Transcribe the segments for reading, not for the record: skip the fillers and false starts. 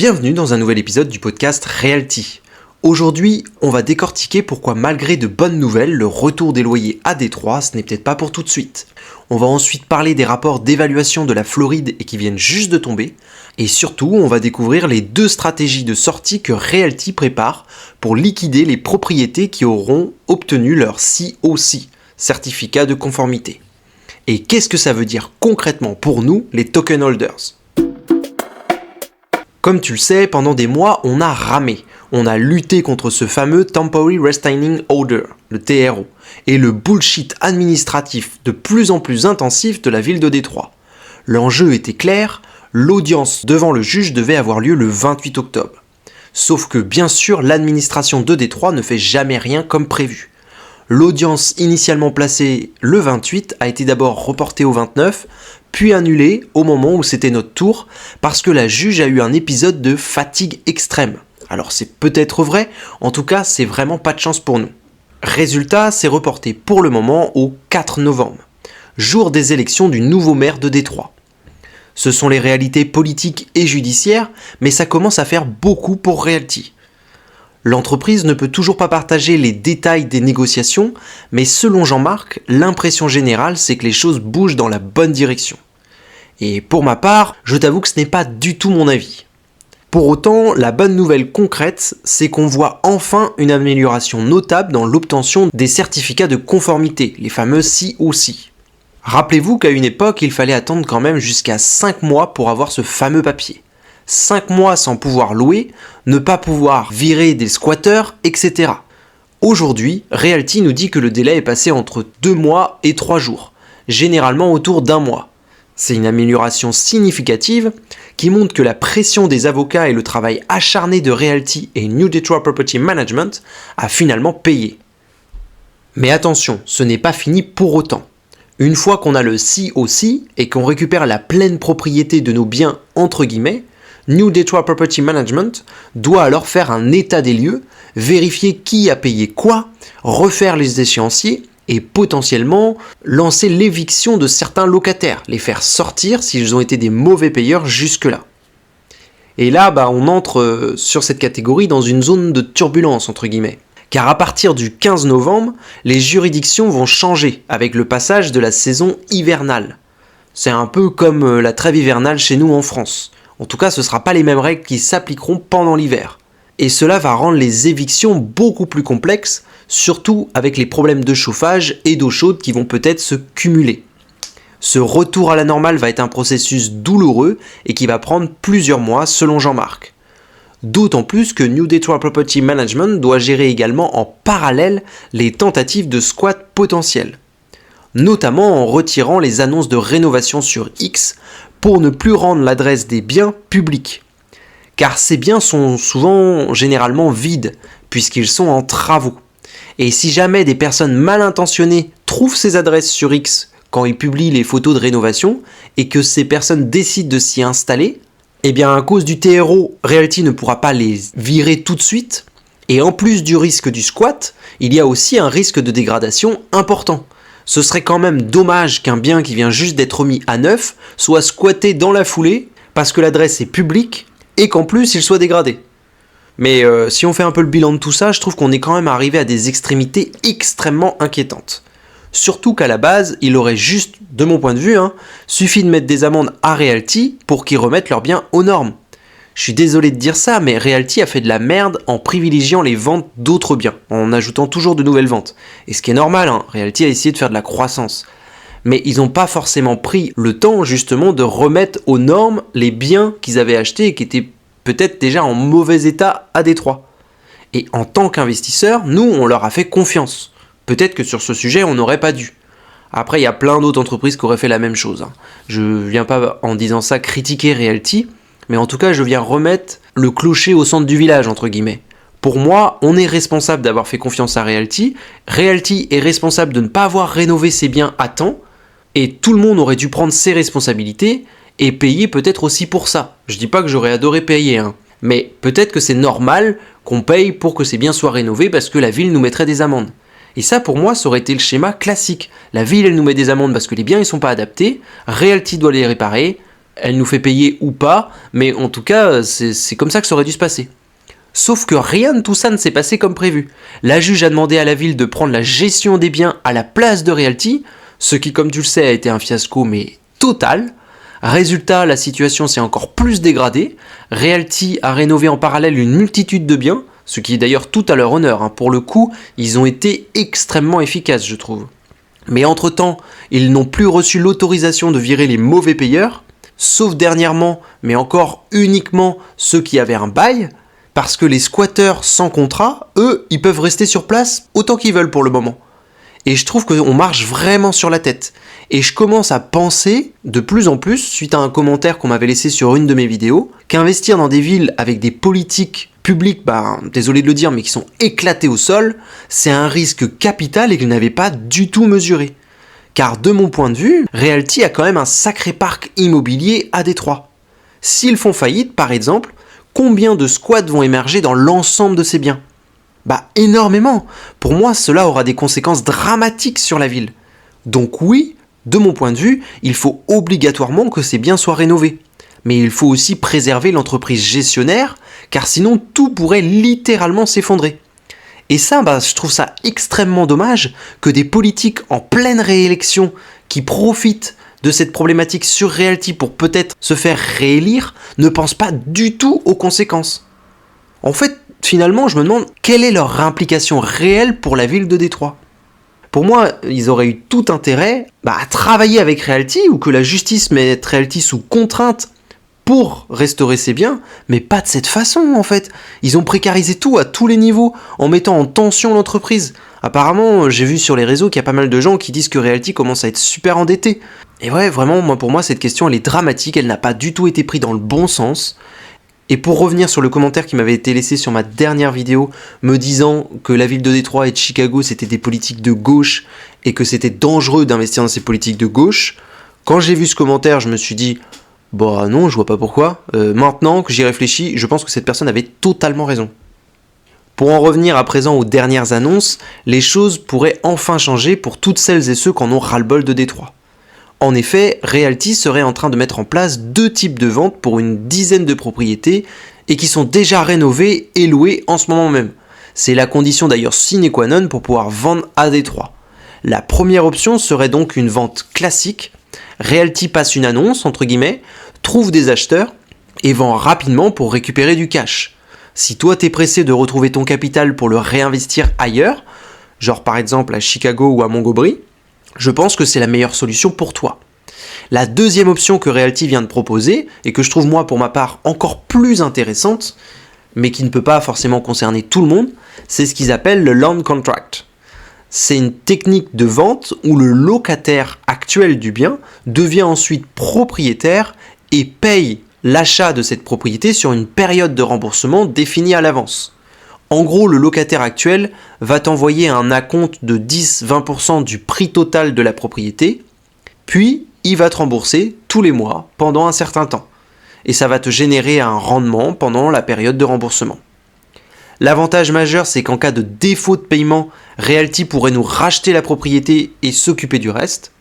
Bienvenue dans un nouvel épisode du podcast Realty. Aujourd'hui, on va décortiquer pourquoi malgré de bonnes nouvelles, le retour des loyers à Détroit, ce n'est peut-être pas pour tout de suite. On va ensuite parler des rapports d'évaluation de la Floride et qui viennent juste de tomber. Et surtout, on va découvrir les deux stratégies de sortie que Realty prépare pour liquider les propriétés qui auront obtenu leur COC, certificat de conformité. Et qu'est-ce que ça veut dire concrètement pour nous, les token holders ? Comme tu le sais, pendant des mois, on a ramé. On a lutté contre ce fameux Temporary Restraining Order, le TRO, et le bullshit administratif de plus en plus intensif de la ville de Détroit. L'enjeu était clair, l'audience devant le juge devait avoir lieu le 28 octobre. Sauf que bien sûr, l'administration de Détroit ne fait jamais rien comme prévu. L'audience initialement placée le 28 a été d'abord reportée au 29, puis annulée au moment où c'était notre tour, parce que la juge a eu un épisode de fatigue extrême. Alors c'est peut-être vrai, en tout cas c'est vraiment pas de chance pour nous. Résultat, c'est reporté pour le moment au 4 novembre, jour des élections du nouveau maire de Détroit. Ce sont les réalités politiques et judiciaires, mais ça commence à faire beaucoup pour Realty. L'entreprise ne peut toujours pas partager les détails des négociations, mais selon Jean-Marc, l'impression générale c'est que les choses bougent dans la bonne direction. Et pour ma part, je t'avoue que ce n'est pas du tout mon avis. Pour autant, la bonne nouvelle concrète, c'est qu'on voit enfin une amélioration notable dans l'obtention des certificats de conformité, les fameux COC. Rappelez-vous qu'à une époque, il fallait attendre quand même jusqu'à 5 mois pour avoir ce fameux papier. 5 mois sans pouvoir louer, ne pas pouvoir virer des squatteurs, etc. Aujourd'hui, Realty nous dit que le délai est passé entre 2 mois et 3 jours, généralement autour d'1 mois. C'est une amélioration significative qui montre que la pression des avocats et le travail acharné de Realty et New Detroit Property Management a finalement payé. Mais attention, ce n'est pas fini pour autant. Une fois qu'on a le COC et qu'on récupère la pleine propriété de nos biens entre guillemets, New Detroit Property Management doit alors faire un état des lieux, vérifier qui a payé quoi, refaire les échéanciers et potentiellement lancer l'éviction de certains locataires, les faire sortir s'ils ont été des mauvais payeurs jusque-là. Et là, on entre sur cette catégorie dans une zone de turbulence entre guillemets. Car à partir du 15 novembre, les juridictions vont changer avec le passage de la saison hivernale. C'est un peu comme la trêve hivernale chez nous en France. En tout cas, ce ne sera pas les mêmes règles qui s'appliqueront pendant l'hiver. Et cela va rendre les évictions beaucoup plus complexes, surtout avec les problèmes de chauffage et d'eau chaude qui vont peut-être se cumuler. Ce retour à la normale va être un processus douloureux et qui va prendre plusieurs mois selon Jean-Marc. D'autant plus que New Detroit Property Management doit gérer également en parallèle les tentatives de squat potentiels, notamment en retirant les annonces de rénovation sur X pour ne plus rendre l'adresse des biens publique. Car ces biens sont généralement vides, puisqu'ils sont en travaux. Et si jamais des personnes mal intentionnées trouvent ces adresses sur X quand ils publient les photos de rénovation, et que ces personnes décident de s'y installer, à cause du TRO, Realty ne pourra pas les virer tout de suite, et en plus du risque du squat, il y a aussi un risque de dégradation important. Ce serait quand même dommage qu'un bien qui vient juste d'être mis à neuf soit squatté dans la foulée parce que l'adresse est publique et qu'en plus il soit dégradé. Mais si on fait un peu le bilan de tout ça, je trouve qu'on est quand même arrivé à des extrémités extrêmement inquiétantes. Surtout qu'à la base, il aurait juste, de mon point de vue, suffi de mettre des amendes à Realty pour qu'ils remettent leurs biens aux normes. Je suis désolé de dire ça, mais Realty a fait de la merde en privilégiant les ventes d'autres biens, en ajoutant toujours de nouvelles ventes. Et ce qui est normal, Realty a essayé de faire de la croissance. Mais ils n'ont pas forcément pris le temps, justement, de remettre aux normes les biens qu'ils avaient achetés et qui étaient peut-être déjà en mauvais état à Détroit. Et en tant qu'investisseurs, nous, on leur a fait confiance. Peut-être que sur ce sujet, on n'aurait pas dû. Après, il y a plein d'autres entreprises qui auraient fait la même chose. Je ne viens pas, en disant ça, critiquer Realty, mais en tout cas, je viens remettre le clocher au centre du village, entre guillemets. Pour moi, on est responsable d'avoir fait confiance à Realty. Realty est responsable de ne pas avoir rénové ses biens à temps. Et tout le monde aurait dû prendre ses responsabilités et payer peut-être aussi pour ça. Je dis pas que j'aurais adoré payer, mais peut-être que c'est normal qu'on paye pour que ces biens soient rénovés parce que la ville nous mettrait des amendes. Et ça, pour moi, ça aurait été le schéma classique. La ville, elle nous met des amendes parce que les biens, ils sont pas adaptés. Realty doit les réparer. elle nous fait payer ou pas, mais en tout cas, c'est comme ça que ça aurait dû se passer. Sauf que rien de tout ça ne s'est passé comme prévu. La juge a demandé à la ville de prendre la gestion des biens à la place de Realty, ce qui, comme tu le sais, a été un fiasco, mais total. Résultat, la situation s'est encore plus dégradée. Realty a rénové en parallèle une multitude de biens, ce qui est d'ailleurs tout à leur honneur. Pour le coup, ils ont été extrêmement efficaces, je trouve. Mais entre-temps, ils n'ont plus reçu l'autorisation de virer les mauvais payeurs, sauf dernièrement, mais encore uniquement ceux qui avaient un bail, parce que les squatteurs sans contrat, eux, ils peuvent rester sur place autant qu'ils veulent pour le moment. Et je trouve qu'on marche vraiment sur la tête. Et je commence à penser, de plus en plus, suite à un commentaire qu'on m'avait laissé sur une de mes vidéos, qu'investir dans des villes avec des politiques publiques, désolé de le dire, mais qui sont éclatées au sol, c'est un risque capital et que je n'avais pas du tout mesuré. Car de mon point de vue, Realty a quand même un sacré parc immobilier à Détroit. S'ils font faillite, par exemple, combien de squats vont émerger dans l'ensemble de ces biens ? Énormément. Pour moi, cela aura des conséquences dramatiques sur la ville. Donc oui, de mon point de vue, il faut obligatoirement que ces biens soient rénovés. Mais il faut aussi préserver l'entreprise gestionnaire, car sinon tout pourrait littéralement s'effondrer. Et ça, je trouve ça extrêmement dommage que des politiques en pleine réélection qui profitent de cette problématique sur Realty pour peut-être se faire réélire ne pensent pas du tout aux conséquences. En fait, finalement, je me demande quelle est leur implication réelle pour la ville de Détroit. Pour moi, ils auraient eu tout intérêt à travailler avec Realty ou que la justice mette Realty sous contrainte pour restaurer ses biens, mais pas de cette façon en fait. Ils ont précarisé tout à tous les niveaux en mettant en tension l'entreprise. Apparemment, j'ai vu sur les réseaux qu'il y a pas mal de gens qui disent que Realty commence à être super endetté. Et ouais, vraiment, pour moi, cette question, elle est dramatique, elle n'a pas du tout été prise dans le bon sens. Et pour revenir sur le commentaire qui m'avait été laissé sur ma dernière vidéo, me disant que la ville de Détroit et de Chicago, c'était des politiques de gauche et que c'était dangereux d'investir dans ces politiques de gauche, quand j'ai vu ce commentaire, je me suis dit non, je vois pas pourquoi. Maintenant que j'y réfléchis, je pense que cette personne avait totalement raison. Pour en revenir à présent aux dernières annonces, les choses pourraient enfin changer pour toutes celles et ceux qui en ont ras-le-bol de Détroit. En effet, Realty serait en train de mettre en place 2 types de ventes pour une dizaine de propriétés et qui sont déjà rénovées et louées en ce moment même. C'est la condition d'ailleurs sine qua non pour pouvoir vendre à Détroit. La première option serait donc une vente classique. Realty passe une annonce, entre guillemets, trouve des acheteurs et vend rapidement pour récupérer du cash. Si toi t'es pressé de retrouver ton capital pour le réinvestir ailleurs, genre par exemple à Chicago ou à Montgomery, je pense que c'est la meilleure solution pour toi. La deuxième option que Realty vient de proposer, et que je trouve moi pour ma part encore plus intéressante, mais qui ne peut pas forcément concerner tout le monde, c'est ce qu'ils appellent le land contract. C'est une technique de vente où le locataire actuel du bien devient ensuite propriétaire et paye l'achat de cette propriété sur une période de remboursement définie à l'avance. En gros, le locataire actuel va t'envoyer un acompte de 10-20% du prix total de la propriété, puis il va te rembourser tous les mois pendant un certain temps. Et ça va te générer un rendement pendant la période de remboursement. L'avantage majeur, c'est qu'en cas de défaut de paiement, Realty pourrait nous racheter la propriété et s'occuper du reste.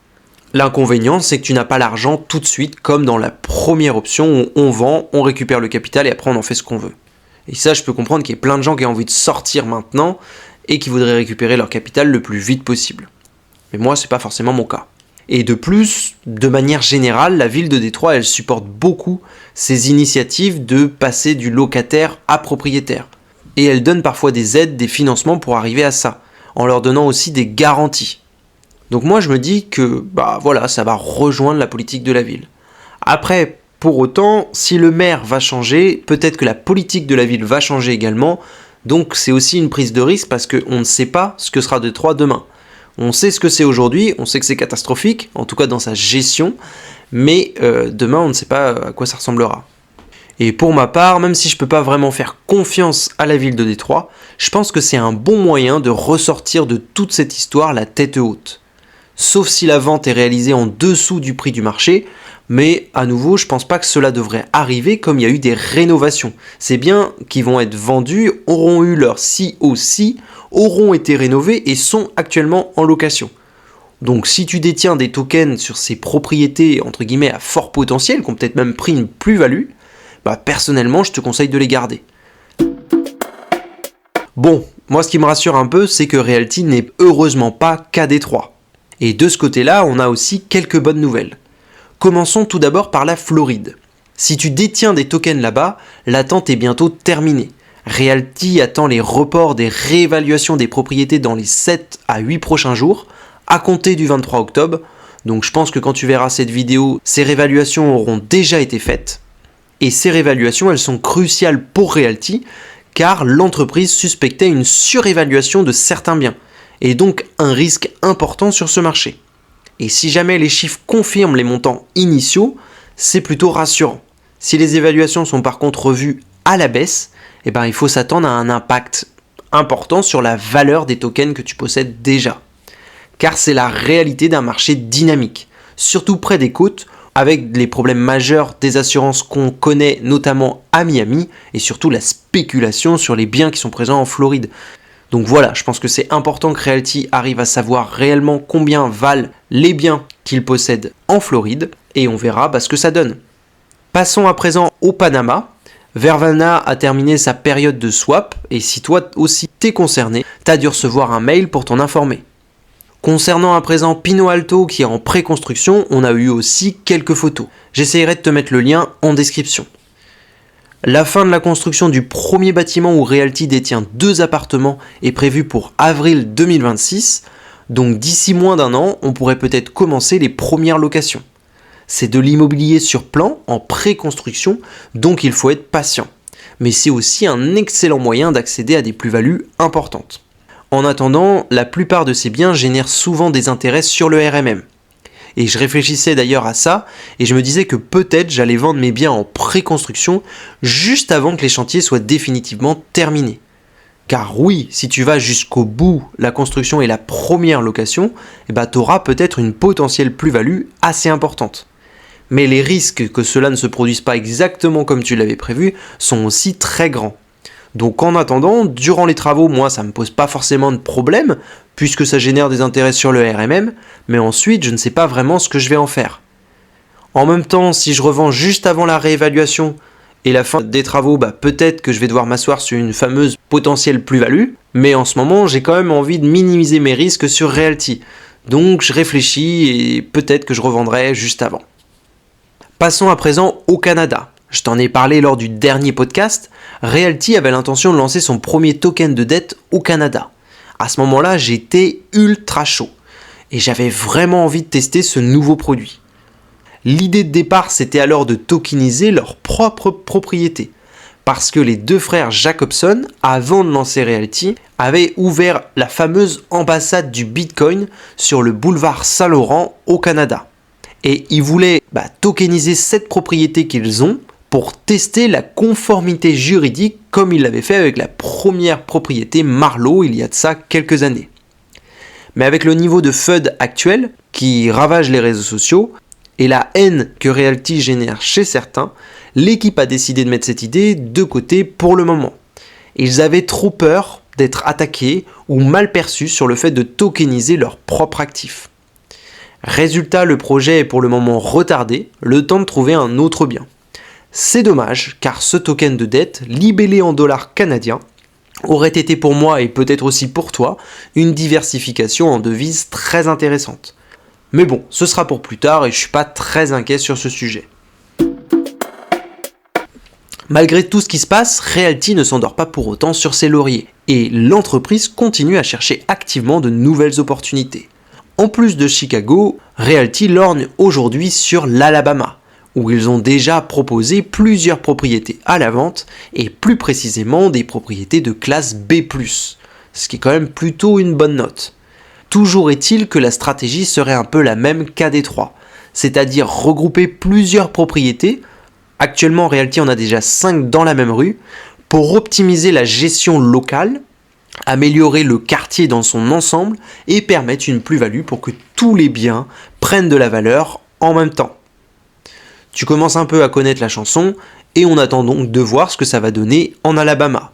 L'inconvénient, c'est que tu n'as pas l'argent tout de suite, comme dans la première option où on vend, on récupère le capital et après on en fait ce qu'on veut. Et ça, je peux comprendre qu'il y ait plein de gens qui ont envie de sortir maintenant et qui voudraient récupérer leur capital le plus vite possible. Mais moi, c'est pas forcément mon cas. Et de plus, de manière générale, la ville de Détroit, elle supporte beaucoup ces initiatives de passer du locataire à propriétaire. Et elle donne parfois des aides, des financements pour arriver à ça, en leur donnant aussi des garanties. Donc moi, je me dis que ça va rejoindre la politique de la ville. Après, pour autant, si le maire va changer, peut-être que la politique de la ville va changer également. Donc c'est aussi une prise de risque parce qu'on ne sait pas ce que sera Détroit demain. On sait ce que c'est aujourd'hui, on sait que c'est catastrophique, en tout cas dans sa gestion, mais demain on ne sait pas à quoi ça ressemblera. Et pour ma part, même si je ne peux pas vraiment faire confiance à la ville de Détroit, je pense que c'est un bon moyen de ressortir de toute cette histoire la tête haute. Sauf si la vente est réalisée en dessous du prix du marché, mais à nouveau, je pense pas que cela devrait arriver comme il y a eu des rénovations. Ces biens qui vont être vendus auront eu leur COC, auront été rénovés et sont actuellement en location. Donc si tu détiens des tokens sur ces propriétés entre guillemets à fort potentiel, qui ont peut-être même pris une plus-value, personnellement je te conseille de les garder. Bon, moi ce qui me rassure un peu, c'est que Realty n'est heureusement pas qu'à Détroit. Et de ce côté-là, on a aussi quelques bonnes nouvelles. Commençons tout d'abord par la Floride. Si tu détiens des tokens là-bas, l'attente est bientôt terminée. Realty attend les reports des réévaluations des propriétés dans les 7 à 8 prochains jours, à compter du 23 octobre. Donc je pense que quand tu verras cette vidéo, ces réévaluations auront déjà été faites. Et ces réévaluations, elles sont cruciales pour Realty, car l'entreprise suspectait une surévaluation de certains biens, et donc un risque important sur ce marché. Et si jamais les chiffres confirment les montants initiaux, c'est plutôt rassurant. Si les évaluations sont par contre revues à la baisse, il faut s'attendre à un impact important sur la valeur des tokens que tu possèdes déjà. Car c'est la réalité d'un marché dynamique, surtout près des côtes, avec les problèmes majeurs des assurances qu'on connaît notamment à Miami, et surtout la spéculation sur les biens qui sont présents en Floride. Donc voilà, je pense que c'est important que Realty arrive à savoir réellement combien valent les biens qu'il possède en Floride, et on verra ce que ça donne. Passons à présent au Panama. Vervana a terminé sa période de swap, et si toi aussi t'es concerné, t'as dû recevoir un mail pour t'en informer. Concernant à présent Pino Alto qui est en pré-construction, on a eu aussi quelques photos. J'essaierai de te mettre le lien en description. La fin de la construction du premier bâtiment où Realty détient 2 appartements est prévue pour avril 2026, donc d'ici moins d'un an, on pourrait peut-être commencer les premières locations. C'est de l'immobilier sur plan, en pré-construction, donc il faut être patient. Mais c'est aussi un excellent moyen d'accéder à des plus-values importantes. En attendant, la plupart de ces biens génèrent souvent des intérêts sur le RMM. Et je réfléchissais d'ailleurs à ça, et je me disais que peut-être j'allais vendre mes biens en pré-construction juste avant que les chantiers soient définitivement terminés. Car oui, si tu vas jusqu'au bout, la construction et la première location, tu auras peut-être une potentielle plus-value assez importante. Mais les risques que cela ne se produise pas exactement comme tu l'avais prévu sont aussi très grands. Donc en attendant, durant les travaux, moi ça me pose pas forcément de problème, puisque ça génère des intérêts sur le RMM, mais ensuite je ne sais pas vraiment ce que je vais en faire. En même temps, si je revends juste avant la réévaluation et la fin des travaux, peut-être que je vais devoir m'asseoir sur une fameuse potentielle plus-value, mais en ce moment j'ai quand même envie de minimiser mes risques sur Realty. Donc je réfléchis et peut-être que je revendrai juste avant. Passons à présent au Canada. Je t'en ai parlé lors du dernier podcast, Realty avait l'intention de lancer son premier token de dette au Canada. À ce moment-là, j'étais ultra chaud et j'avais vraiment envie de tester ce nouveau produit. L'idée de départ, c'était alors de tokeniser leur propre propriété, parce que les 2 frères Jacobson, avant de lancer Realty, avaient ouvert la fameuse ambassade du Bitcoin sur le boulevard Saint-Laurent au Canada. Et ils voulaient tokeniser cette propriété qu'ils ont pour tester la conformité juridique comme ils l'avaient fait avec la première propriété Marlowe il y a de ça quelques années. Mais avec le niveau de FUD actuel qui ravage les réseaux sociaux et la haine que Realty génère chez certains, l'équipe a décidé de mettre cette idée de côté pour le moment. Ils avaient trop peur d'être attaqués ou mal perçus sur le fait de tokeniser leur propre actif. Résultat, le projet est pour le moment retardé, le temps de trouver un autre bien. C'est dommage, car ce token de dette, libellé en dollars canadiens, aurait été pour moi et peut-être aussi pour toi, une diversification en devises très intéressante. Mais bon, ce sera pour plus tard et je suis pas très inquiet sur ce sujet. Malgré tout ce qui se passe, Realty ne s'endort pas pour autant sur ses lauriers, et l'entreprise continue à chercher activement de nouvelles opportunités. En plus de Chicago, Realty lorgne aujourd'hui sur l'Alabama, où ils ont déjà proposé plusieurs propriétés à la vente, et plus précisément des propriétés de classe B+, ce qui est quand même plutôt une bonne note. Toujours est-il que la stratégie serait un peu la même qu'à Détroit, c'est-à-dire regrouper plusieurs propriétés, actuellement Realty en a déjà 5 dans la même rue, pour optimiser la gestion locale, améliorer le quartier dans son ensemble et permettre une plus-value pour que tous les biens prennent de la valeur en même temps. Tu commences un peu à connaître la chanson et on attend donc de voir ce que ça va donner en Alabama.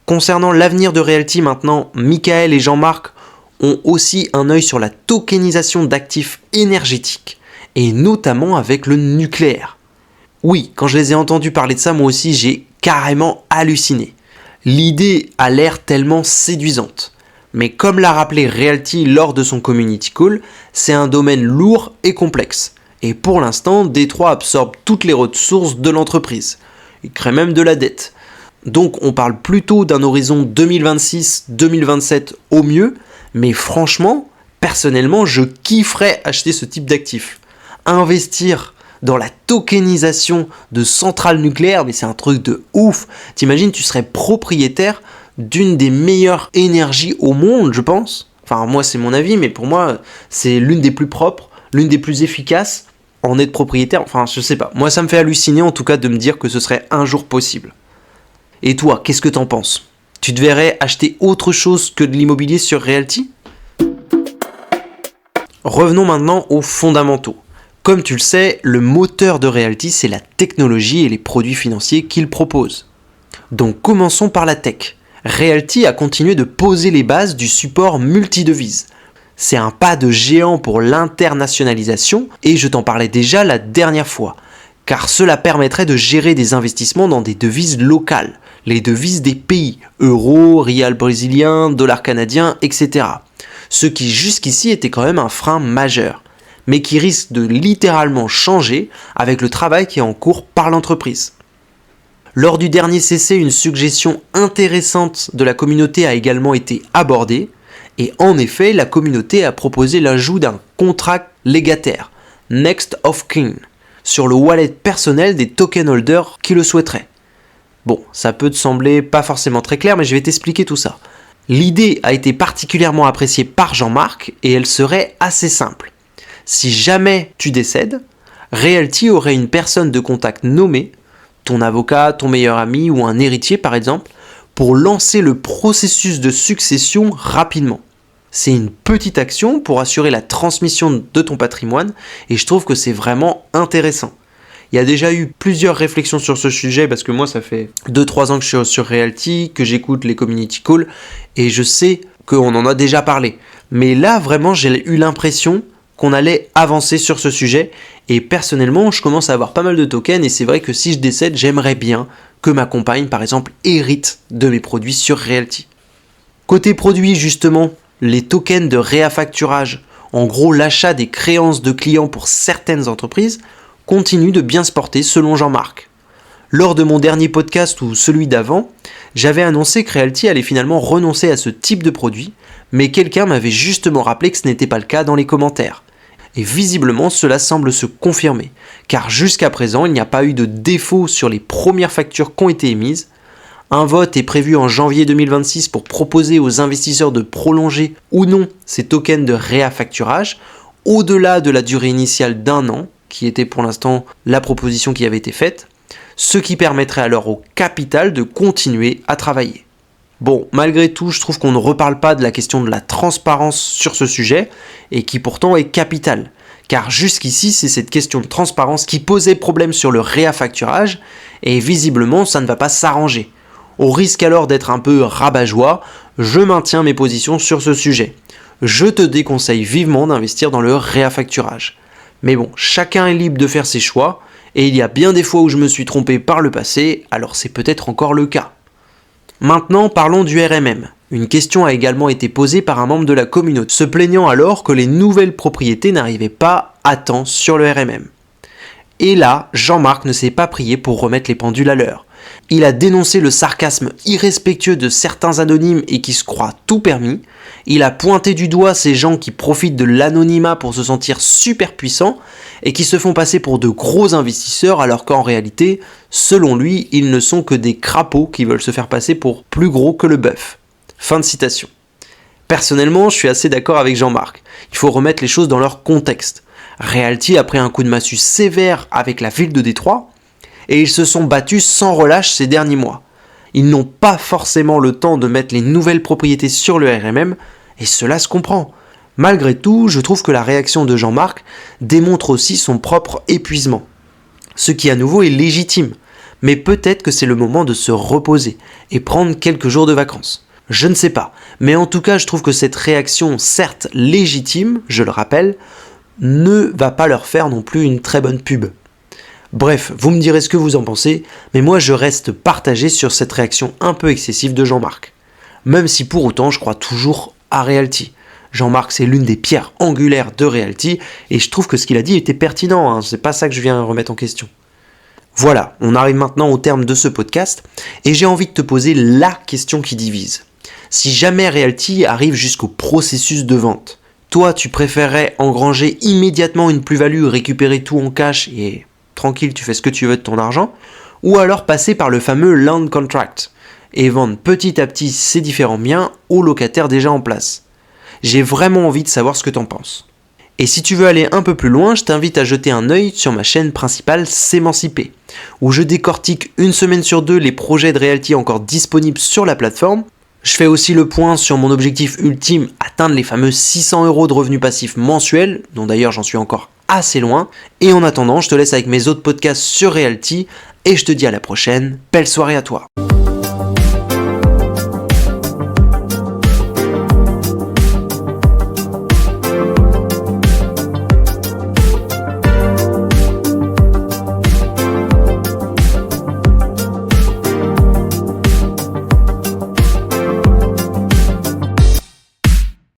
Concernant l'avenir de Realty maintenant, Michael et Jean-Marc ont aussi un œil sur la tokenisation d'actifs énergétiques, et notamment avec le nucléaire. Oui, quand je les ai entendus parler de ça, moi aussi j'ai carrément halluciné. L'idée a l'air tellement séduisante. Mais comme l'a rappelé Realty lors de son community call, c'est un domaine lourd et complexe. Et pour l'instant, Détroit absorbe toutes les ressources de l'entreprise. Il crée même de la dette. Donc on parle plutôt d'un horizon 2026-2027 au mieux, mais franchement, personnellement, je kifferais acheter ce type d'actifs. Investir dans la tokenisation de centrales nucléaires, mais c'est un truc de ouf. T'imagines, tu serais propriétaire d'une des meilleures énergies au monde, je pense. Enfin, moi, c'est mon avis, mais pour moi, c'est l'une des plus propres, l'une des plus efficaces en être propriétaire. Enfin, je sais pas. Moi, ça me fait halluciner, en tout cas, de me dire que ce serait un jour possible. Et toi, qu'est-ce que t'en penses ? Tu te verrais acheter autre chose que de l'immobilier sur Realty ? Revenons maintenant aux fondamentaux. Comme tu le sais, le moteur de Realty, c'est la technologie et les produits financiers qu'il propose. Donc commençons par la tech. Realty a continué de poser les bases du support multidevises. C'est un pas de géant pour l'internationalisation et je t'en parlais déjà la dernière fois, car cela permettrait de gérer des investissements dans des devises locales, les devises des pays, euro, rial brésilien, dollar canadien, etc. Ce qui jusqu'ici était quand même un frein majeur, mais qui risque de littéralement changer avec le travail qui est en cours par l'entreprise. Lors du dernier CC, une suggestion intéressante de la communauté a également été abordée, et en effet, la communauté a proposé l'ajout d'un contrat légataire, Next of Kin, sur le wallet personnel des token holders qui le souhaiteraient. Bon, ça peut te sembler pas forcément très clair, mais je vais t'expliquer tout ça. L'idée a été particulièrement appréciée par Jean-Marc, et elle serait assez simple. Si jamais tu décèdes, Realty aurait une personne de contact nommée, ton avocat, ton meilleur ami ou un héritier par exemple, pour lancer le processus de succession rapidement. C'est une petite action pour assurer la transmission de ton patrimoine et je trouve que c'est vraiment intéressant. Il y a déjà eu plusieurs réflexions sur ce sujet parce que moi ça fait 2-3 ans que je suis sur Realty, que j'écoute les community calls et je sais qu'on en a déjà parlé. Mais là vraiment j'ai eu l'impression qu'on allait avancer sur ce sujet et personnellement je commence à avoir pas mal de tokens et c'est vrai que si je décède j'aimerais bien que ma compagne par exemple hérite de mes produits sur Realty. Côté produit justement, les tokens de réaffacturage, en gros l'achat des créances de clients pour certaines entreprises, continuent de bien se porter selon Jean-Marc. Lors de mon dernier podcast ou celui d'avant, j'avais annoncé que Realty allait finalement renoncer à ce type de produit, mais quelqu'un m'avait justement rappelé que ce n'était pas le cas dans les commentaires. Et visiblement, cela semble se confirmer, car jusqu'à présent, il n'y a pas eu de défaut sur les premières factures qui ont été émises. Un vote est prévu en janvier 2026 pour proposer aux investisseurs de prolonger ou non ces tokens de réaffacturage au-delà de la durée initiale d'1 an, qui était pour l'instant la proposition qui avait été faite, ce qui permettrait alors au capital de continuer à travailler. Bon, malgré tout, je trouve qu'on ne reparle pas de la question de la transparence sur ce sujet, et qui pourtant est capitale. Car jusqu'ici, c'est cette question de transparence qui posait problème sur le réaffacturage, et visiblement, ça ne va pas s'arranger. Au risque alors d'être un peu rabat-joie, je maintiens mes positions sur ce sujet. Je te déconseille vivement d'investir dans le réaffacturage. Mais bon, chacun est libre de faire ses choix, et il y a bien des fois où je me suis trompé par le passé, alors c'est peut-être encore le cas. Maintenant, parlons du RMM. Une question a également été posée par un membre de la communauté, se plaignant alors que les nouvelles propriétés n'arrivaient pas à temps sur le RMM. Et là, Jean-Marc ne s'est pas prié pour remettre les pendules à l'heure. Il a dénoncé le sarcasme irrespectueux de certains anonymes et qui se croient tout permis. Il a pointé du doigt ces gens qui profitent de l'anonymat pour se sentir super puissants et qui se font passer pour de gros investisseurs alors qu'en réalité, selon lui, ils ne sont que des crapauds qui veulent se faire passer pour plus gros que le bœuf. Fin de citation. Personnellement, je suis assez d'accord avec Jean-Marc. Il faut remettre les choses dans leur contexte. Realty a pris un coup de massue sévère avec la ville de Détroit et ils se sont battus sans relâche ces derniers mois. Ils n'ont pas forcément le temps de mettre les nouvelles propriétés sur le RMM et cela se comprend. Malgré tout, je trouve que la réaction de Jean-Marc démontre aussi son propre épuisement. Ce qui à nouveau est légitime, mais peut-être que c'est le moment de se reposer et prendre quelques jours de vacances. Je ne sais pas, mais en tout cas je trouve que cette réaction, certes légitime, je le rappelle, ne va pas leur faire non plus une très bonne pub. Bref, vous me direz ce que vous en pensez, mais moi je reste partagé sur cette réaction un peu excessive de Jean-Marc. Même si pour autant je crois toujours à Realty. Jean-Marc c'est l'une des pierres angulaires de Realty, et je trouve que ce qu'il a dit était pertinent, hein, c'est pas ça que je viens remettre en question. Voilà, on arrive maintenant au terme de ce podcast, et j'ai envie de te poser la question qui divise. Si jamais Realty arrive jusqu'au processus de vente, toi tu préférerais engranger immédiatement une plus-value, récupérer tout en cash et tranquille tu fais ce que tu veux de ton argent, ou alors passer par le fameux land contract et vendre petit à petit ces différents biens aux locataires déjà en place. J'ai vraiment envie de savoir ce que t'en penses. Et si tu veux aller un peu plus loin, je t'invite à jeter un œil sur ma chaîne principale S'émanciper, où je décortique une semaine sur deux les projets de Realty encore disponibles sur la plateforme. Je fais aussi le point sur mon objectif ultime, atteindre les fameux 600 € de revenus passifs mensuels, dont d'ailleurs j'en suis encore assez loin. Et en attendant, je te laisse avec mes autres podcasts sur Realty, et je te dis à la prochaine, belle soirée à toi.